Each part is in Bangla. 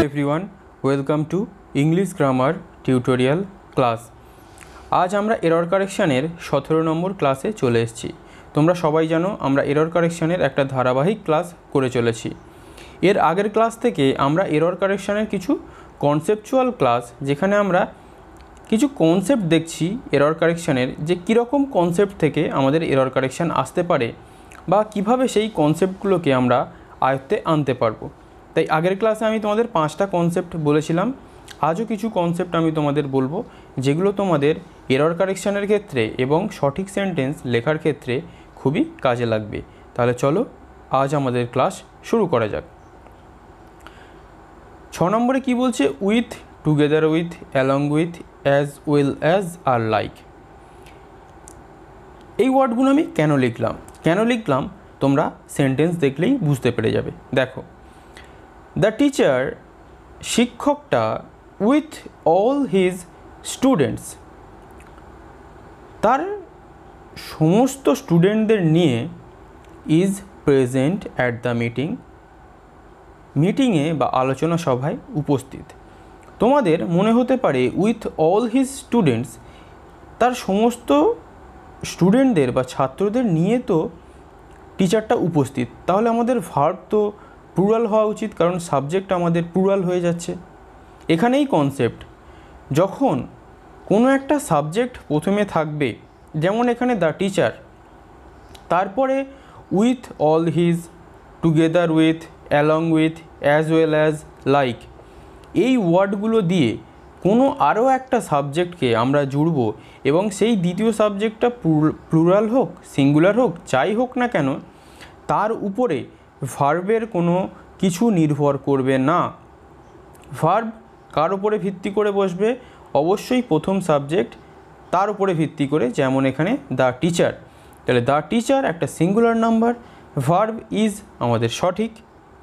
Everyone, welcome to English grammar tutorial class. আজ আমরা এরর কারেকশানের 17 নম্বর ক্লাসে চলে এসেছি। তোমরা সবাই জানো আমরা এরর কারেকশানের একটা ধারাবাহিক ক্লাস করে চলেছি। এর আগের ক্লাস থেকে আমরা এরর কারেকশানের কিছু কনসেপচুয়াল ক্লাস, যেখানে আমরা কিছু কনসেপ্ট দেখছি এরর কারেকশানের, যে কীরকম কনসেপ্ট থেকে আমাদের এরর কারেকশান আসতে পারে বা কিভাবে সেই কনসেপ্টগুলোকে আমরা আয়ত্তে আনতে পারবো। তাই আগের ক্লাসে আমি তোমাদের 5টা কনসেপ্ট বলেছিলাম। আজও কিছু কনসেপ্ট আমি তোমাদের বলবো, যেগুলো তোমাদের এরর কারেকশানের ক্ষেত্রে এবং সঠিক সেন্টেন্স লেখার ক্ষেত্রে খুবই কাজে লাগবে। তাহলে চলো আজ আমাদের ক্লাস শুরু করা যাক। 6 নম্বরে কি বলছে? With, together with, along with, as well as, আর লাইক। এই ওয়ার্ডগুলো আমি কেন লিখলাম তোমরা সেন্টেন্স দেখলেই বুঝতে পেরে যাবে। দেখো, দ্য টিচার, শিক্ষকটা, উইথ অল হিজ স্টুডেন্টস, তার সমস্ত স্টুডেন্টদের নিয়ে, ইজ প্রেজেন্ট অ্যাট দ্য মিটিংয়ে বা আলোচনা সভায় উপস্থিত। তোমাদের মনে হতে পারে উইথ অল হিজ স্টুডেন্টস, তার সমস্ত স্টুডেন্টদের বা ছাত্রদের নিয়ে তো টিচারটা উপস্থিত, তাহলে আমাদের ভার্ব তো প্লুরাল হওয়া উচিত, কারণ সাবজেক্ট আমাদের প্লুরাল হয়ে যাচ্ছে। এখানেই কনসেপ্ট, যখন কোনো একটা সাবজেক্ট প্রথমে থাকবে, যেমন এখানে দ্য টিচার, তারপরে with all his, together with, along with, as well as, like, এই ওয়ার্ডগুলো দিয়ে কোনো আরও একটা সাবজেক্টকে আমরা জুড়ব এবং সেই দ্বিতীয় সাবজেক্টটা প্লুরাল হোক, সিঙ্গুলার হোক, যাই হোক না কেন, তার উপরে ভার্বের কোনো কিছু নির্ভর করবে না। ভার্ব কার উপরে ভিত্তি করে বসবে? অবশ্যই প্রথম সাবজেক্ট, তার উপরে ভিত্তি করে, যেমন এখানে দ্য টিচার। তাহলে দ্য টিচার একটা সিঙ্গুলার নাম্বার, ভার্ব ইজ আমাদের সঠিক।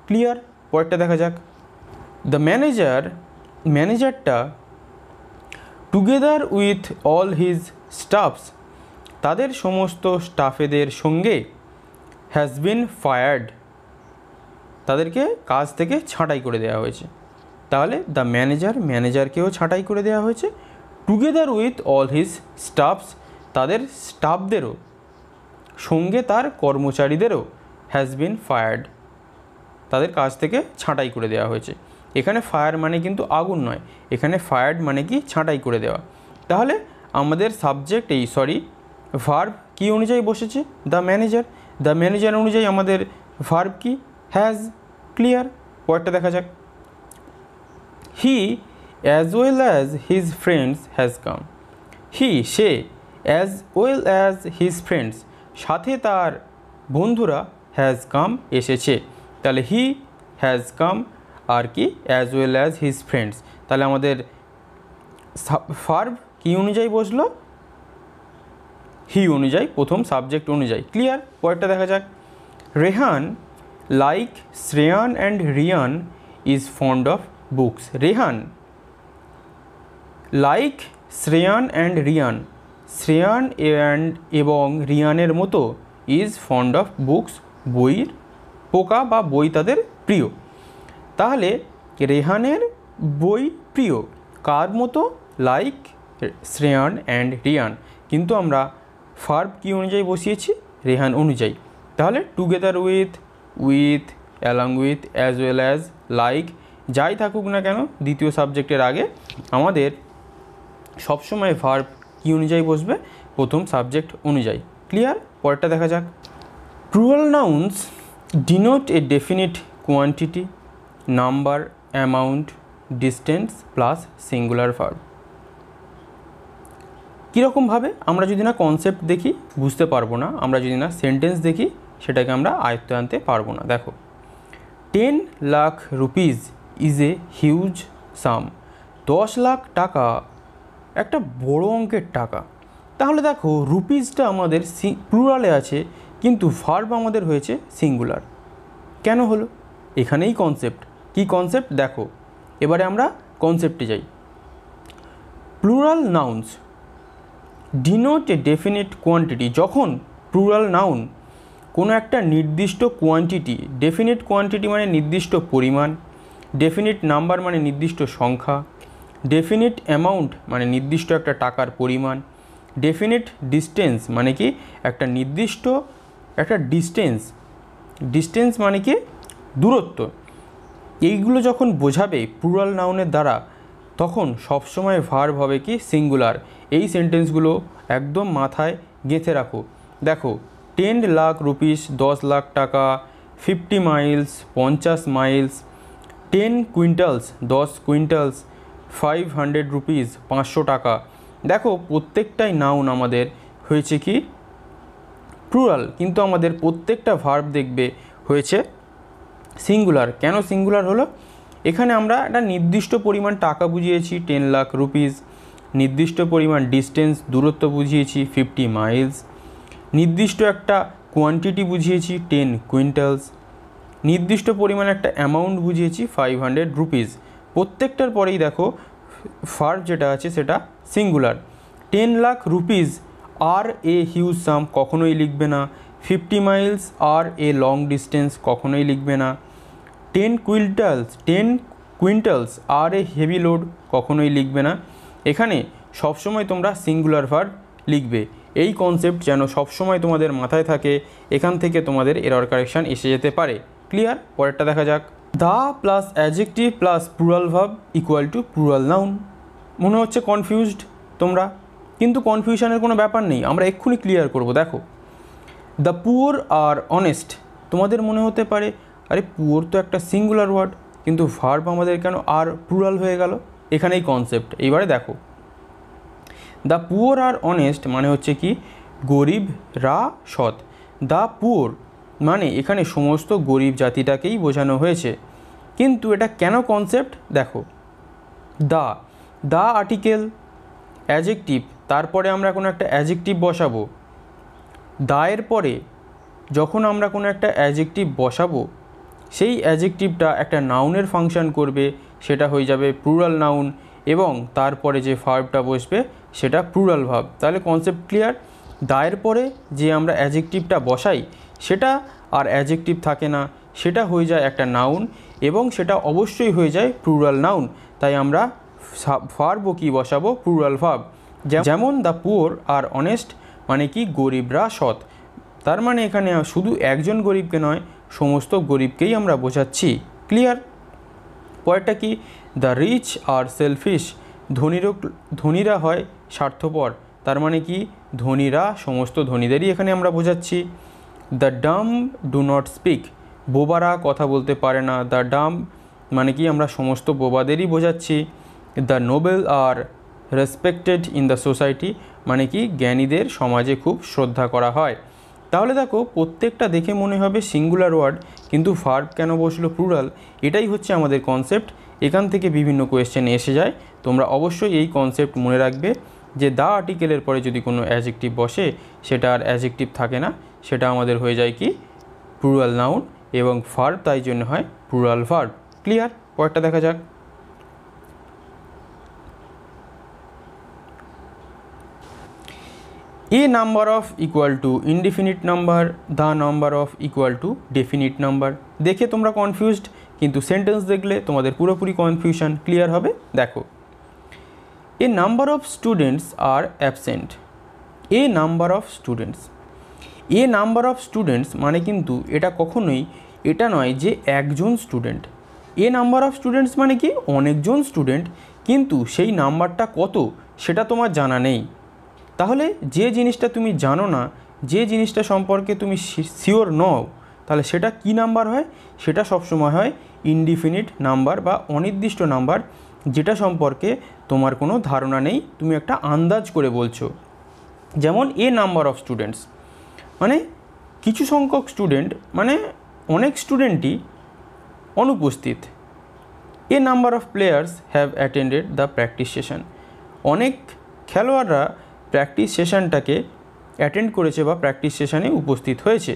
ক্লিয়ার? পরেরটা দেখা যাক। দ্য ম্যানেজারটা, together with all his staffs, তাদের সমস্ত স্টাফেদের সঙ্গে, হ্যাজ বিন ফায়ার্ড, তাদেরকে কাজ থেকে ছাঁটাই করে দেওয়া হয়েছে। তাহলে দ্য ম্যানেজারকেও ছাঁটাই করে দেওয়া হয়েছে। Together with all his staffs, তাদের স্টাফদেরও সঙ্গে তার কর্মচারীদেরও, হ্যাজ বিন ফায়ার্ড, তাদের কাজ থেকে ছাঁটাই করে দেওয়া হয়েছে। এখানে ফায়ার মানে কিন্তু আগুন নয়, এখানে ফায়ার্ড মানে কি? ছাঁটাই করে দেওয়া। তাহলে আমাদের সাবজেক্ট ভার্ব কি অনুযায়ী বসেছে? দ্য ম্যানেজার অনুযায়ী আমাদের ভার্ব কি? হ্যাজ। ক্লিয়ার? পরেরটা দেখা যাক। He as well as his friends has come. সে as well as his friends, সাথে তার বন্ধুরা, হ্যাজ কাম এসেছে। তাহলে হি হ্যাজ কাম আর কি? As well as his friends. তাহলে আমাদের ভার্ব কি অনুযায়ী বসলো? হি অনুযায়ী, প্রথম সাবজেক্ট অনুযায়ী। ক্লিয়ার? পরেরটা দেখা যাক। Rehan, like Shreyan and Riyan, is fond of books. Rehan, like Shreyan and Riyan, Shreyan এবং রিয়ানের মতো, ইজ ফন্ড অফ বুকস, বইয়ের পোকা বা বই তাদের প্রিয়। তাহলে রেহানের বই প্রিয় কার মতো? লাইক শ্রেয়ান অ্যান্ড রিয়ান, কিন্তু আমরা ভার্ব কি অনুযায়ী বসিয়েছি? রেহান অনুযায়ী। তাহলে together with, along with, as well as, like, যাই থাকুক না কেন দ্বিতীয় সাবজেক্টের আগে আমাদের সবসময় ভার্ব কি অনুযায়ী বসবে? প্রথম সাবজেক্ট অনুযায়ী। ক্লিয়ার? পরেরটা দেখা যাক। Plural nouns denote a definite quantity, number, amount, distance plus singular verb. কীরকমভাবে? আমরা যদি না কনসেপ্ট দেখি বুঝতে পারবো না, আমরা যদি না সেন্টেন্স দেখি সেটাকে আমরা আয়ত্তে আনতে পারবো না। দেখো, 10 lakh rupees is a huge sum. 10 lakh টাকা একটা বড় অঙ্কের টাকা। তাহলে দেখো, রুপিজটা আমাদের প্লুরালে আছে, কিন্তু ভার্ব আমাদের হয়েছে সিঙ্গুলার। কেন হলো? এখানেই কনসেপ্ট। কি কনসেপ্ট? দেখো, এবারে আমরা কনসেপ্টে যাই। Plural nouns denote a definite quantity, যখন প্লুরাল নাউন কোনো একটা নির্দিষ্ট কোয়ান্টিটি, ডেফিনিট কোয়ান্টিটি মানে নির্দিষ্ট পরিমাণ, ডেফিনিট নাম্বার মানে নির্দিষ্ট সংখ্যা, ডেফিনিট অ্যামাউন্ট মানে নির্দিষ্ট একটা টাকার পরিমাণ, ডেফিনিট ডিস্টেন্স মানে কি একটা নির্দিষ্ট একটা ডিস্টেন্স মানে কি দূরত্ব। এইগুলো যখন বোঝাবে প্লুরাল নাউনের দ্বারা তখন সবসময় ভার্ব হবে কি সিঙ্গুলার। এই সেন্টেন্সগুলো একদম মাথায় গেঁথে রাখো। দেখো 10 লাখ রুপিস 10 লাখ টাকা, 50 মাইলস 50 মাইলস, 10 কুইন্টালস 10 কুইন্টালস, 500 রুপিস 500 টাকা। দেখো প্রত্যেকটাই নাউন আমাদের হয়েছে কি প্লুরাল, কিন্তু আমাদের প্রত্যেকটা ভার্ব দেখবে হয়েছে সিঙ্গুলার। কেন সিঙ্গুলার হলো? এখানে আমরা একটা নির্দিষ্ট পরিমাণ টাকা বুঝিয়েছি 10 লাখ রুপিস, নির্দিষ্ট পরিমাণ ডিস্টেন্স দূরত্ব বুঝিয়েছি 50 মাইলস, নির্দিষ্ট একটা কোয়ান্টিটি বুঝিয়েছি 10 কুইন্টালস, নির্দিষ্ট পরিমাণ একটা অ্যামাউন্ট বুঝিয়েছি 500 রুপিস। প্রত্যেকটার পরেই দেখো ভার্ব যেটা আছে সেটা singular. 10 lakh rupees are a huge sum কখনোই লিখবে না, 50 miles are a long distance কখনোই লিখবে না, 10 কুইন্টালস আর এ হেভি লোড কখনোই লিখবে না। এখানে সবসময় তোমরা সিঙ্গুলার ভার্ব লিখবে। এই কনসেপ্ট যেন সবসময় তোমাদের মাথায় থাকে, এখান থেকে তোমাদের এরর কারেকশান এসে যেতে পারে। ক্লিয়ার? পরেরটা দেখা যাক। The plus adjective plus plural verb equal to plural noun. মনে হচ্ছে কনফিউজড তোমরা, কিন্তু কনফিউশনের কোনো ব্যাপার নেই, আমরা এক্ষুনি ক্লিয়ার করব। দেখো দ্য পুয়ার আর অনেস্ট, তোমাদের মনে হতে পারে আরে পুয়ার তো একটা সিঙ্গুলার ওয়ার্ড, কিন্তু ভার্ব আমাদের কেন আর প্লুরাল হয়ে গেল? এখানেই কনসেপ্ট। এইবারে দেখো দ্য পুয়ার আর অনেস্ট মানে হচ্ছে কি গরিবরা সৎ। দ্য পুয়ার মানে এখানে সমস্ত গরিব জাতিটাকেই বোঝানো হয়েছে, কিন্তু এটা কেন কনসেপ্ট? দেখো দা আর্টিকেল অ্যাডজেক্টিভ, তারপরে আমরা কোনো একটা অ্যাডজেক্টিভ বসাবো। দায়ের পরে যখন আমরা কোনো একটা অ্যাডজেক্টিভ বসাবো সেই অ্যাডজেক্টিভটা একটা নাউনের ফাংশন করবে, সেটা হয়ে যাবে প্লুরাল নাউন, এবং তারপরে যে ভার্বটা বসবে সেটা প্লুরাল ভার্ব। তাহলে কনসেপ্ট ক্লিয়ার? দায়ের পরে যে আমরা অ্যাডজেক্টিভটা বসাই সেটা আর অ্যাডজেক্টিভ থাকে না, সেটা হয়ে যায় একটা নাউন, এবং সেটা অবশ্যই হয়ে যায় প্লুরাল নাউন। তাই আমরা ভার্বও কি বসাবো? Plural verb. যেমন দ্য পুয়ার আর অনেস্ট মানে কি গরিবরা সৎ। তার মানে এখানে শুধু একজন গরিবকে নয়, সমস্ত গরিবকেই আমরা বোঝাচ্ছি। ক্লিয়ার? পরেরটা কি? দ্য রিচ আর সেলফিশ, ধনীরা হয় স্বার্থপর। তার মানে কি ধনীরা সমস্ত ধনীদেরই এখানে আমরা বোঝাচ্ছি। The Dam do not speak, বোবারা কথা বলতে পারে না। দ্য ডাম মানে কি আমরা সমস্ত বোবাদেরই বোঝাচ্ছি। The noble are respected in the society মানে কি জ্ঞানীদের সমাজে খুব শ্রদ্ধা করা হয়। তাহলে দেখো প্রত্যেকটা দেখে মনে হবে সিঙ্গুলার ওয়ার্ড, কিন্তু ভার্ব কেন বসলো প্লুরাল? এটাই হচ্ছে আমাদের কনসেপ্ট। এখান থেকে বিভিন্ন কোয়েশ্চেন এসে যায়, তোমরা অবশ্যই এই কনসেপ্ট মনে রাখবে যে দা আর্টিকেলের পরে যদি কোনো অ্যাডজেক্টিভ বসে সেটা আর অ্যাডজেক্টিভ থাকে না, সেটা আমাদের হয়ে যায় কি প্লুরাল নাউন, এবং ভার্ব তাই জন্য হয় প্লুরাল ভার্ব। ক্লিয়ার? পরেরটা দেখা যাক। A number of equal to indefinite number, the number of equal to definite number। দেখে তোমরা কনফিউজড, কিন্তু সেন্টেন্স দেখলে তোমাদের পুরোপুরি কনফিউশন ক্লিয়ার হবে। দেখো A number of students are absent। A number of students মানে কিন্তু এটা কখনোই এটা নয় যে একজন student. A number of students মানে কি অনেকজন স্টুডেন্ট, কিন্তু সেই নাম্বারটা কত সেটা তোমার জানা নেই। তাহলে যে জিনিসটা তুমি জানো না, যে জিনিসটা সম্পর্কে তুমি শিওর নও, তাহলে সেটা কি নাম্বার হয়? সেটা সবসময় হয় ইনডিফিনিট নাম্বার বা অনির্দিষ্ট নাম্বার, যেটা সম্পর্কে তোমার কোনো ধারণা নেই, তুমি একটা আন্দাজ করে বলছো। যেমন এ নাম্বার অফ স্টুডেন্টস মানে কিছু সংখ্যক স্টুডেন্ট, মানে অনেক স্টুডেন্টই অনুপস্থিত। A number of players have attended the practice session, অনেক খেলোয়াড়রা প্র্যাকটিস সেশনটাকে অ্যাটেন্ড করেছে বা প্র্যাকটিস সেশনে উপস্থিত হয়েছে।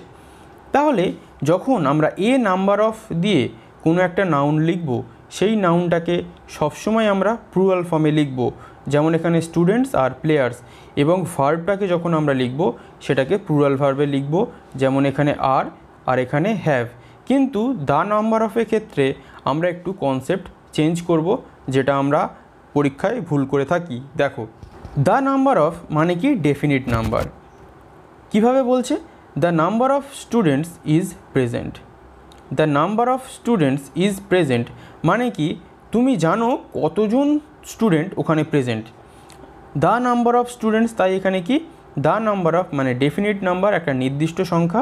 তাহলে যখন আমরা এ নাম্বার অফ দিয়ে কোনো একটা নাউন লিখব, সেই নাউনটাকে সবসময় আমরা প্লুরাল ফর্মে লিখব। যেমন এখানে স্টুডেন্টস আর প্লেয়ার্স, এবং ভার্বটাকে যখন আমরা লিখব সেটাকে প্লুরাল ভার্বে লিখব, যেমন এখানে আর এখানে হ্যাভ। কিন্তু দ্য নাম্বার অফের ক্ষেত্রে আমরা একটু কনসেপ্ট চেঞ্জ করব, যেটা আমরা পরীক্ষায় ভুল করে থাকি। দেখো, দ্য নাম্বার অফ মানে কি ডেফিনিট নাম্বার। কিভাবে বলছে? The number of students is present. The number of students is present মানে কি তুমি জানো কতজন স্টুডেন্ট ওখানে present. The number of students, তাই এখানে কি দ্য নাম্বার অফ মানে ডেফিনিট নাম্বার, একটা নির্দিষ্ট সংখ্যা,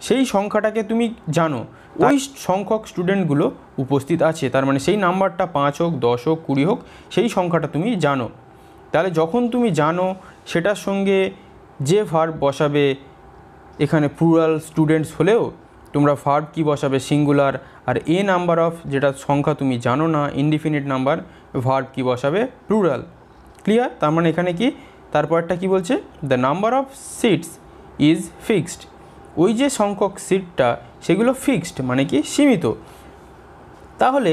সেই সংখ্যাটাকে তুমি জানো, ওই সংখ্যক স্টুডেন্টগুলো উপস্থিত আছে, তার মানে সেই নাম্বারটা 5 হোক 10 হোক 20 হোক, সেই সংখ্যাটা তুমি জানো। তাহলে যখন তুমি জানো, সেটার সঙ্গে যে ভার্ব বসাবে, এখানে প্লুরাল স্টুডেন্টস হলেও তোমরা ভার্ব কি বসাবে? সিঙ্গুলার। আর এ নাম্বার অফ যেটা সংখ্যা তুমি জানো না, ইনডিফিনিট নাম্বার, ভার্ব কি বসাবে? প্লুরাল। ক্লিয়ার? তার মানে এখানে কি তারপরটা কি বলছে? The number of seats is fixed. ওই যে সংখ্যক সিটটা সেগুলো ফিক্সড মানে কি সীমিত। তাহলে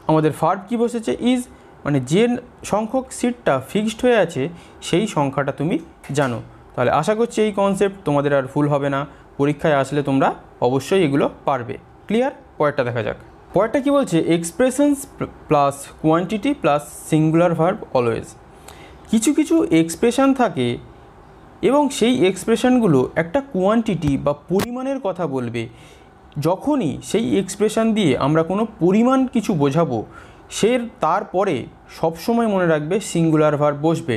আমাদের ভার্ব কি বসেছে? ইজ, মানে যে সংখ্যক সিটটা ফিক্সড হয়ে আছে সেই সংখ্যাটা তুমি জানো। তাহলে আশা করছি এই কনসেপ্ট তোমাদের আর ভুল হবে না, পরীক্ষায় আসলে তোমরা অবশ্যই এগুলো পারবে। ক্লিয়ার? পরেরটা দেখা যাক। পরেরটা কি বলছে? Expressions plus quantity plus singular verb always. কিছু কিছু এক্সপ্রেশন থাকে এবং সেই এক্সপ্রেশনগুলো একটা কোয়ান্টিটি বা পরিমাণের কথা বলবে। যখনই সেই এক্সপ্রেশন দিয়ে আমরা কোনো পরিমাণ কিছু বোঝাবো, তারপরে সবসময় মনে রাখবে সিঙ্গুলার ভার্ব বসবে।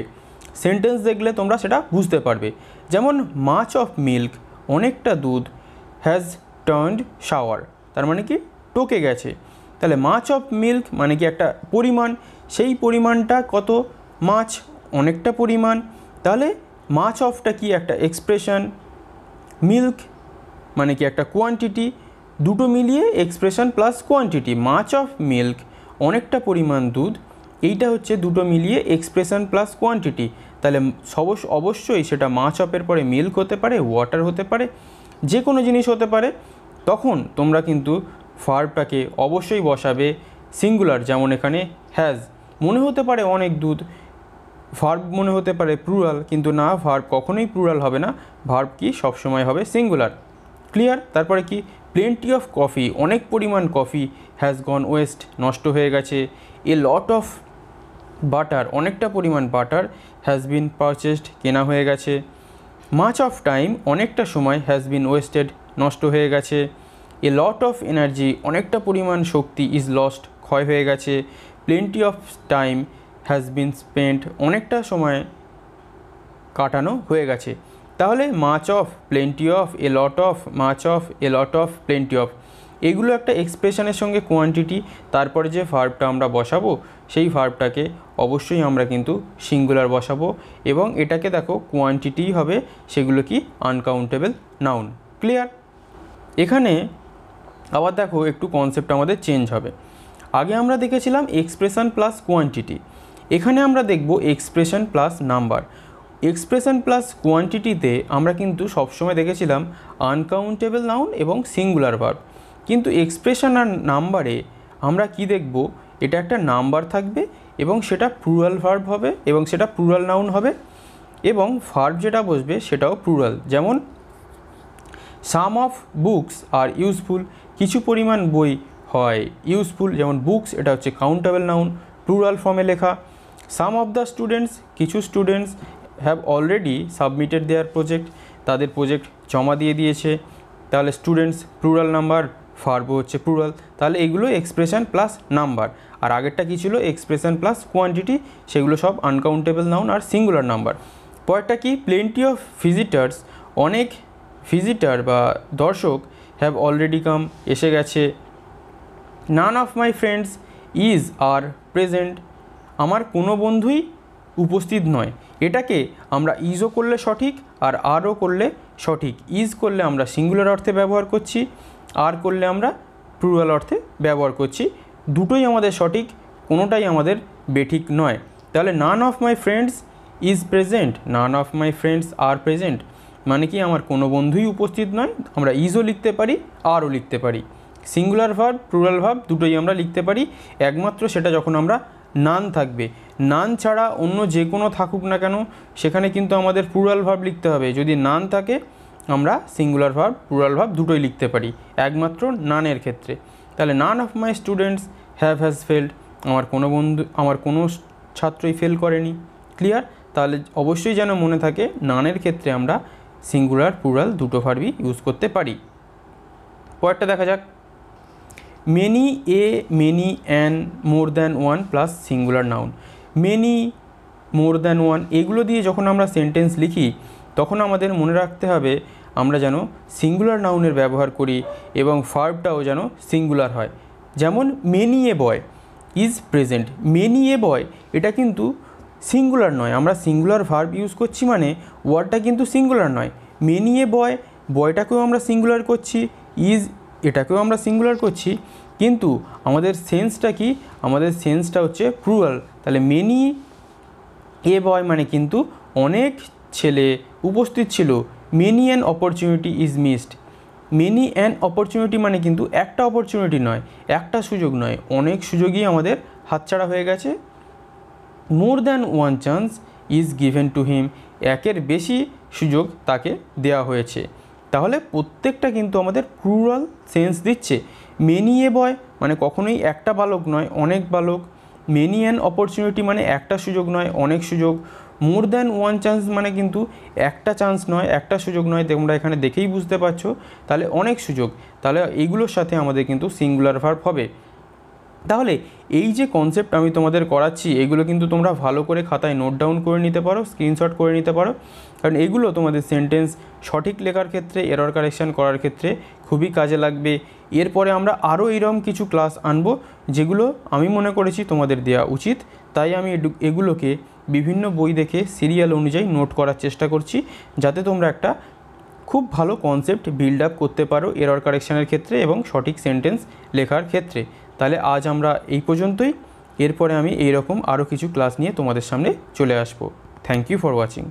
সেন্টেন্স দেখলে তোমরা সেটা বুঝতে পারবে। যেমন মাচ অফ মিল্ক, অনেকটা দুধ, হ্যাজ টার্নড শাওয়ার, তার মানে কি টকে গেছে। তাহলে মাচ অফ মিল্ক মানে কি একটা পরিমাণ, সেই পরিমাণটা কত? মাছ, অনেকটা পরিমাণ। তাহলে মাচ অফটা কি একটা এক্সপ্রেশন, মিল্ক মানে কি একটা কোয়ান্টিটি, দুটো মিলিয়ে expression plus quantity. Much of milk, অনেকটা পরিমাণ দুধ, এইটা হচ্ছে দুটো মিলিয়ে এক্সপ্রেশন প্লাস কোয়ান্টিটি। তাহলে অবশ্যই সেটা মাচ অফের পরে মিল্ক হতে পারে, ওয়াটার হতে পারে, যে কোনো জিনিস হতে পারে। তখন তোমরা কিন্তু ভার্বটাকে অবশ্যই বসাবে সিঙ্গুলার। যেমন এখানে হ্যাজ, মনে হতে পারে অনেক দুধ, ভার্ব মনে হতে পারে প্লুরাল, কিন্তু না, ভার্ব কখনোই প্লুরাল হবে না, ভার্ব কি সবসময় হবে সিঙ্গুলার। ক্লিয়ার? তারপরে কি? প্লেন্টি অফ কফি, অনেক পরিমাণ কফি, হ্যাজ গন ওয়েস্ট, নষ্ট হয়ে গেছে। এ লট অফ বাটার, অনেকটা পরিমাণ বাটার, হ্যাজ বিন পারচেসড, কেনা হয়ে গেছে। মাচ অফ টাইম, অনেকটা সময়, হ্যাজ বিন ওয়েস্টেড, নষ্ট হয়ে গেছে। এ লট অফ এনার্জি, অনেকটা পরিমাণ শক্তি, ইজ লস্ট, ক্ষয় হয়ে গেছে। Plenty of time has been spent, অনেকটা সময় কাটানো হয়ে গেছে। তাহলে much of, plenty of, A lot of, much of, A lot of, plenty of, এগুলো একটা এক্সপ্রেশনের সঙ্গে কোয়ান্টিটি। তারপরে যে ভার্বটা আমরা বসাবো সেই ভার্বটাকে অবশ্যই আমরা কিন্তু সিঙ্গুলার বসাবো, এবং এটাকে দেখো কোয়ান্টিটিই হবে, সেগুলো কি আনকাউন্টেবল নাউন। ক্লিয়ার? এখানে আবার দেখো একটু কনসেপ্ট আমাদের চেঞ্জ হবে। আগে আমরা দেখেছিলাম এক্সপ্রেশন প্লাস কোয়ান্টিটি, এখানে আমরা দেখব expression plus number. Expression plus কোয়ান্টিটিতে আমরা কিন্তু সবসময় দেখেছিলাম আনকাউন্টেবল নাউন এবং সিঙ্গুলার ভার্ব, কিন্তু এক্সপ্রেশন আর নাম্বারে আমরা কি দেখব? এটা একটা নাম্বার থাকবে এবং সেটা প্লুরাল ভার্ব হবে এবং সেটা প্লুরাল নাউন হবে, এবং ভার্ব যেটা বসবে সেটাও প্লুরাল। যেমন সাম অফ বুকস আর ইউজফুল, কিছু পরিমাণ বই হয় ইউজফুল, যেমন বুকস এটা হচ্ছে কাউন্টেবল নাউন, প্লুরাল ফর্মে লেখা। সাম অফ দ্য স্টুডেন্টস, কিছু students have already submitted their project, তাদের প্রজেক্ট জমা দিয়ে দিয়েছে। তাহলে স্টুডেন্টস প্লুরাল নাম্বার, ভার্ব হচ্ছে প্লুরাল। তাহলে এগুলো এক্সপ্রেশন প্লাস নাম্বার। আর আগেরটা কী ছিল? এক্সপ্রেশন প্লাস কোয়ান্টিটি, সেগুলো সব আনকাউন্টেবল নাউন আর সিঙ্গুলার নাম্বার। পরেরটা কি? প্লেন্টি অফ ভিজিটার্স, অনেক ভিজিটার বা দর্শক, হ্যাভ অলরেডি কাম, এসে গেছে। None of my friends is are present, আমার কোনো বন্ধুই উপস্থিত নয়। এটাকে আমরা ইজও করলে সঠিক আর আরও করলে সঠিক। ইজ করলে আমরা সিঙ্গুলার অর্থে ব্যবহার করছি, আর করলে আমরা প্লুরাল অর্থে ব্যবহার করছি। দুটোই আমাদের সঠিক, কোনোটাই আমাদের বেঠিক নয়। তাহলে none of my friends is present, none of my friends are present মানে কি আমার কোনো বন্ধুই উপস্থিত নয়। আমরা ইজও লিখতে পারি, আরও লিখতে পারি। সিঙ্গুলার ভার্ব প্লুরাল ভার্ব দুটোই আমরা লিখতে পারি, একমাত্র সেটা যখন আমরা নান থাকবে। নান ছাড়া অন্য যে কোনো থাকুক না কেন সেখানে কিন্তু আমাদের প্লুরাল ভার্ব লিখতে হবে। যদি নান থাকে আমরা সিঙ্গুলার ভার্ব প্লুরাল ভার্ব দুটোই লিখতে পারি, একমাত্র নানের ক্ষেত্রে। তাহলে none of my students has failed, আমার কোনো ছাত্রই ফেল করেনি। ক্লিয়ার? তাহলে অবশ্যই যেন মনে থাকে নানের ক্ষেত্রে আমরা সিঙ্গুলার প্লুরাল দুটো ভার্বই ইউজ করতে পারি। পরেরটা দেখা যাক। Many, many, an, more than one plus singular noun. Many, more than one এগুলো দিয়ে যখন আমরা সেন্টেন্স লিখি তখন আমাদের মনে রাখতে হবে আমরা যেন সিঙ্গুলার নাউনের ব্যবহার করি এবং ভার্বটাও যেন সিঙ্গুলার হয়। যেমন many a boy is present, many a boy এটা কিন্তু সিঙ্গুলার নয়, আমরা সিঙ্গুলার ভার্ব ইউজ করছি মানে ওয়ার্ডটা কিন্তু সিঙ্গুলার নয়। মেনি এ বয়, বয়টাকেও আমরা সিঙ্গুলার করছি, ইজ এটাকেও আমরা সিঙ্গুলার করছি, কিন্তু আমাদের সেন্সটা কি, আমাদের সেন্সটা হচ্ছে প্লুরাল। তাহলে মেনি এ বয় মানে কিন্তু অনেক ছেলে উপস্থিত ছিল। Many an opportunity is missed, many an opportunity মানে কিন্তু একটা অপরচুনিটি নয়, একটা সুযোগ নয়, অনেক সুযোগই আমাদের হাতছাড়া হয়ে গেছে। More than one chance is given to him, একের বেশি সুযোগ তাকে দেওয়া হয়েছে। তাহলে প্রত্যেকটা কিন্তু আমাদের প্লুরাল সেন্স দিচ্ছে। মেনি এ বয় মানে কখনোই একটা বালক নয়, অনেক বালক। মেনি অ্যান অপরচুনিটি মানে একটা সুযোগ নয়, অনেক সুযোগ। মোর দ্যান ওয়ান চান্স মানে কিন্তু একটা চান্স নয়, একটা সুযোগ নয়, তোমরা এখানে দেখেই বুঝতে পারছো। তাহলে অনেক সুযোগ, তাহলে এইগুলোর সাথে আমাদের কিন্তু সিঙ্গুলার ভার্ব হবে। তাহলে এই যে কনসেপ্ট আমি তোমাদের করাচ্ছি এগুলো কিন্তু তোমরা ভালো করে খাতায় নোট ডাউন করে নিতে পারো, স্ক্রিনশট করে নিতে পারো, কারণ এগুলো তোমাদের সেন্টেন্স সঠিক লেখার ক্ষেত্রে, এরর কারেকশান করার ক্ষেত্রে খুবই কাজে লাগবে। এরপরে আমরা আরও এরকম কিছু ক্লাস আনবো যেগুলো আমি মনে করেছি তোমাদের দেওয়া উচিত, তাই আমি এগুলোকে বিভিন্ন বই দেখে সিরিয়াল অনুযায়ী নোট করার চেষ্টা করছি, যাতে তোমরা একটা খুব ভালো কনসেপ্ট বিল্ড আপ করতে পারো এরর কারেকশানের ক্ষেত্রে এবং সঠিক সেন্টেন্স লেখার ক্ষেত্রে। তাহলে আজ আমরা এই পর্যন্তই, এরপরে আমি এইরকম আরও কিছু ক্লাস নিয়ে তোমাদের সামনে চলে আসবো। Thank you for watching.